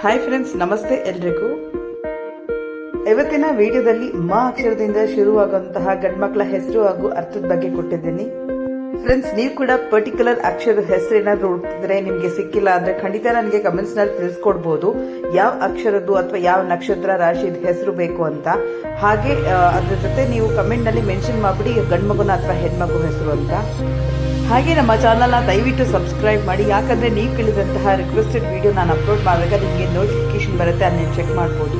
Hi friends, ನಮಸ್ತೆ ಎಲ್ರಿಗೂ. ಇವತ್ತಿನ ವಿಡಿಯೋದಲ್ಲಿ ಮ ಅಕ್ಷರದಿಂದ ಶುರುವಾಗುವಂತಹ ಗಂಡ್ಮಕ್ಳ ಹೆಸರು ಹಾಗೂ ಅರ್ಥದ ಬಗ್ಗೆ ಕೊಟ್ಟಿದ್ದೀನಿ. ಫ್ರೆಂಡ್ಸ್, ನೀವು ಕೂಡ ಪರ್ಟಿಕ್ಯುಲರ್ ಅಕ್ಷರದ ಹೆಸರು ಏನಾದ್ರು ಹುಡುಕಿದ್ರೆ ನಿಮ್ಗೆ ಸಿಕ್ಕಿಲ್ಲ ಅಂದ್ರೆ ಖಂಡಿತ ನನಗೆ ಕಮೆಂಟ್ಸ್ ನಲ್ಲಿ ತಿಳಿಸ್ಕೊಡ್ಬಹುದು ಯಾವ ಅಕ್ಷರದ್ದು ಅಥವಾ ಯಾವ ನಕ್ಷತ್ರ ರಾಶಿದ ಹೆಸರು ಬೇಕು ಅಂತ. ಹಾಗೆ ಅದ್ರ ಜೊತೆ ನೀವು ಕಮೆಂಟ್ ನಲ್ಲಿ ಮೆನ್ಷನ್ ಮಾಡ್ಬಿಡಿ ಗಂಡ್ಮಗುನ ಅಥವಾ ಹೆಣ್ಮಗು ಹೆಸರು ಅಂತ. ಹಾಗೆ ನಮ್ಮ ಚಾನಲ್ನ ದಯವಿಟ್ಟು ಸಬ್ಸ್ಕ್ರೈಬ್ ಮಾಡಿ, ಯಾಕಂದ್ರೆ ನೀವು ಕೇಳಿದಂತಹ ರಿಕ್ವೆಸ್ಟೆಡ್ ವಿಡಿಯೋ ನಾನು ಅಪ್ಲೋಡ್ ಮಾಡಿದಾಗ ನಿಮಗೆ ನೋಟಿಫಿಕೇಶನ್ ಬರುತ್ತೆ, ಅದನ್ನ ಚೆಕ್ ಮಾಡ್ಬೋದು.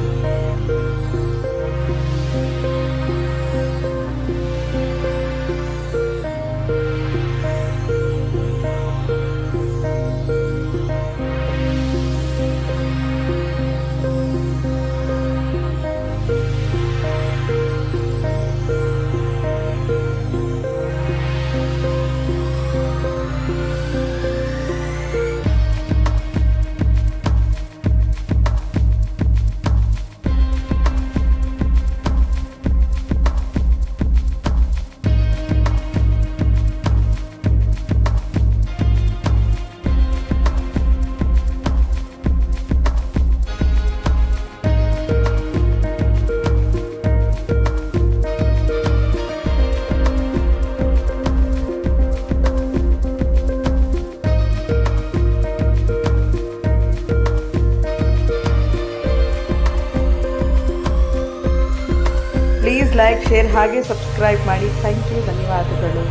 ಪ್ಲೀಸ್ ಲೈಕ್, ಶೇರ್ ಹಾಗೆ ಸಬ್ಸ್ಕ್ರೈಬ್ ಮಾಡಿ. ಥ್ಯಾಂಕ್ ಯು, ಧನ್ಯವಾದಗಳು.